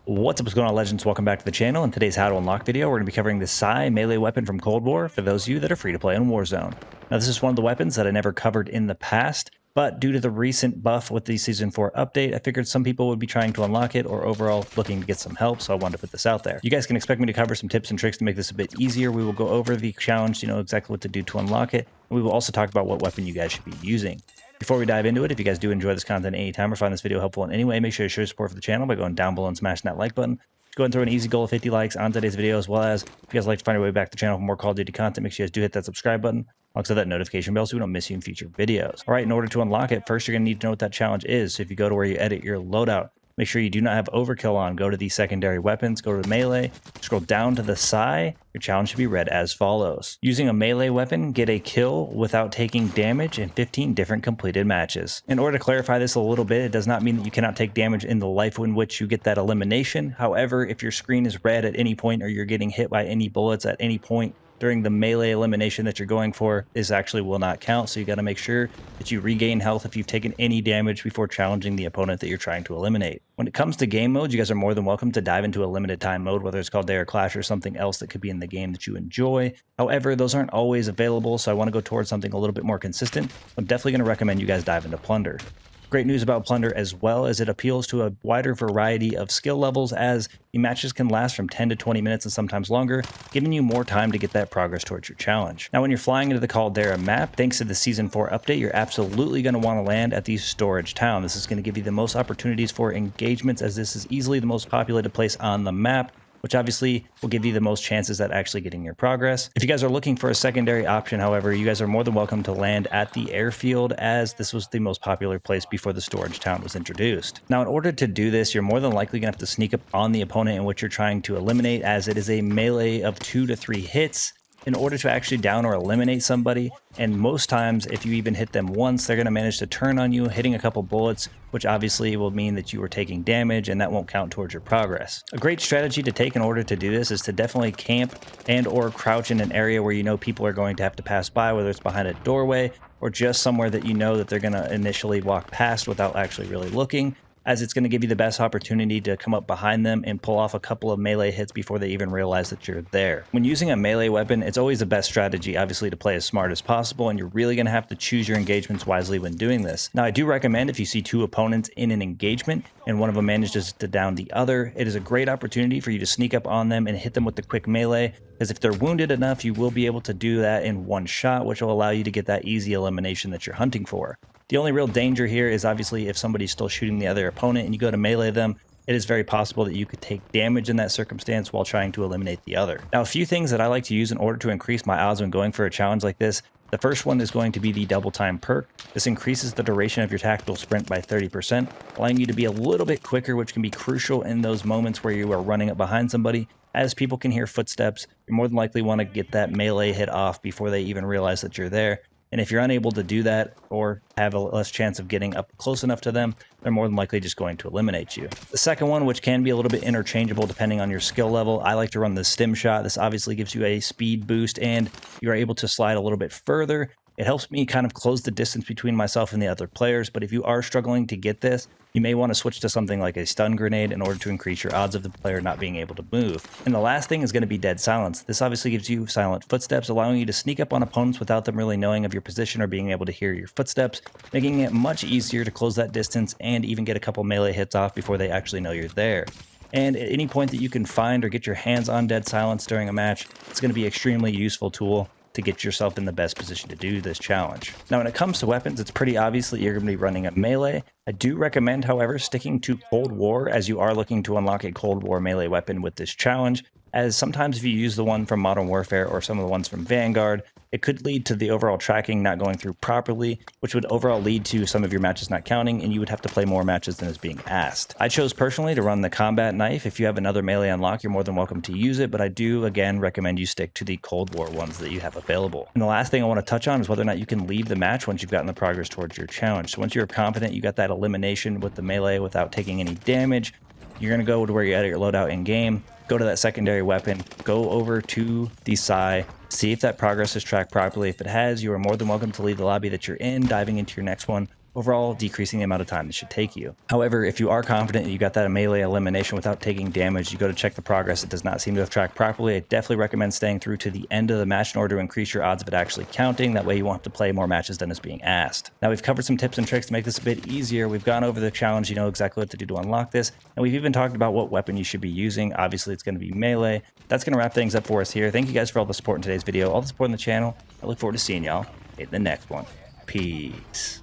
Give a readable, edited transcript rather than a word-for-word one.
What's going on, legends? Welcome back to the channel. In today's how to unlock video, we're going to be covering the Psy melee weapon from Cold War for those of you that are free to play in Warzone. Now, this is one of the weapons that I never covered in the past, but due to the recent buff with the Season 4 update, I figured some people would be trying to unlock it or overall looking to get some help, so I wanted to put this out there. You guys can expect me to cover some tips and tricks to make this a bit easier. We will go over the challenge, exactly what to do to unlock it, and we will also talk about what weapon you guys should be using. Before we dive into it, if you guys do enjoy this content anytime or find this video helpful in any way, make sure to show your support for the channel by going down below and smashing that like button. Go ahead and throw an easy goal of 50 likes on today's video, as well as if you guys like to find your way back to the channel for more Call of Duty content, make sure you guys do hit that subscribe button, also that notification bell so we don't miss you in future videos. All right, in order to unlock it, first you're going to need to know what that challenge is. So if you go to where you edit your loadout, make sure you do not have overkill on. Go to the secondary weapons, go to melee, scroll down to the Psy. Your challenge should be read as follows. Using a melee weapon, get a kill without taking damage in 15 different completed matches. In order to clarify this a little bit, it does not mean that you cannot take damage in the life in which you get that elimination. However, if your screen is red at any point or you're getting hit by any bullets at any point during the melee elimination that you're going for, this actually will not count. So you got to make sure that you regain health if you've taken any damage before challenging the opponent that you're trying to eliminate. When it comes to game modes, you guys are more than welcome to dive into a limited time mode, whether it's called Day or Clash or something else that could be in the game that you enjoy. However, those aren't always available, so I want to go towards something a little bit more consistent. I'm definitely going to recommend you guys dive into Plunder. Great news about Plunder as well as it appeals to a wider variety of skill levels, as the matches can last from 10 to 20 minutes and sometimes longer, giving you more time to get that progress towards your challenge. Now, when you're flying into the Caldera map, thanks to the Season 4 update, you're absolutely going to want to land at the Storage Town. This is going to give you the most opportunities for engagements, as this is easily the most populated place on the map, which obviously will give you the most chances at actually getting your progress. If you guys are looking for a secondary option, however, you guys are more than welcome to land at the airfield, as this was the most popular place before the storage town was introduced. Now, in order to do this, you're more than likely gonna have to sneak up on the opponent in which you're trying to eliminate, as it is a melee of 2 to 3 hits in order to actually down or eliminate somebody. And most times, if you even hit them once, they're going to manage to turn on you, hitting a couple bullets, which obviously will mean that you are taking damage, and that won't count towards your progress. A great strategy to take in order to do this is to definitely camp and or crouch in an area where you know people are going to have to pass by, whether it's behind a doorway or just somewhere that you know that they're going to initially walk past without actually really looking, as it's going to give you the best opportunity to come up behind them and pull off a couple of melee hits before they even realize that you're there. When using a melee weapon, it's always the best strategy, obviously, to play as smart as possible, and you're really going to have to choose your engagements wisely when doing this. Now, I do recommend if you see two opponents in an engagement and one of them manages to down the other, it is a great opportunity for you to sneak up on them and hit them with the quick melee, because if they're wounded enough, you will be able to do that in one shot, which will allow you to get that easy elimination that you're hunting for. The only real danger here is obviously if somebody's still shooting the other opponent and you go to melee them, it is very possible that you could take damage in that circumstance while trying to eliminate the other. Now, a few things that I like to use in order to increase my odds when going for a challenge like this. The first one is going to be the double time perk. This increases the duration of your tactical sprint by 30%, allowing you to be a little bit quicker, which can be crucial in those moments where you are running up behind somebody. As people can hear footsteps, you more than likely want to get that melee hit off before they even realize that you're there. And if you're unable to do that or have a less chance of getting up close enough to them, they're more than likely just going to eliminate you. The second one, which can be a little bit interchangeable depending on your skill level, I like to run the stim shot. This obviously gives you a speed boost and you're able to slide a little bit further. It helps me kind of close the distance between myself and the other players, but if you are struggling to get this, you may want to switch to something like a stun grenade in order to increase your odds of the player not being able to move. And the last thing is going to be dead silence. This obviously gives you silent footsteps, allowing you to sneak up on opponents without them really knowing of your position or being able to hear your footsteps, making it much easier to close that distance and even get a couple melee hits off before they actually know you're there. And at any point that you can find or get your hands on dead silence during a match, it's going to be an extremely useful tool to get yourself in the best position to do this challenge. Now, when it comes to weapons, it's pretty obvious that you're going to be running a melee. I do recommend, however, sticking to Cold War, as you are looking to unlock a Cold War melee weapon with this challenge, as sometimes if you use the one from Modern Warfare or some of the ones from Vanguard, it could lead to the overall tracking not going through properly, which would overall lead to some of your matches not counting, and you would have to play more matches than is being asked. I chose personally to run the combat knife. If you have another melee unlock, you're more than welcome to use it, but I do, again, recommend you stick to the Cold War ones that you have available. And the last thing I want to touch on is whether or not you can leave the match once you've gotten the progress towards your challenge. So once you're confident you got that elimination with the melee without taking any damage, you're going to go to where you edit your loadout in game, go to that secondary weapon, go over to the Psy, see if that progress is tracked properly. If it has, you are more than welcome to leave the lobby that you're in, diving into your next one, overall decreasing the amount of time this should take you. However, if you are confident you got that melee elimination without taking damage, you go to check the progress, it does not seem to have tracked properly. I definitely recommend staying through to the end of the match in order to increase your odds of it actually counting. That way you won't have to play more matches than is being asked. Now we've covered some tips and tricks to make this a bit easier. We've gone over the challenge, you know exactly what to do to unlock this, and we've even talked about what weapon you should be using. Obviously it's going to be melee. That's going to wrap things up for us here. Thank you guys for all the support in today's video, all the support on the channel. I look forward to seeing y'all in the next one. Peace.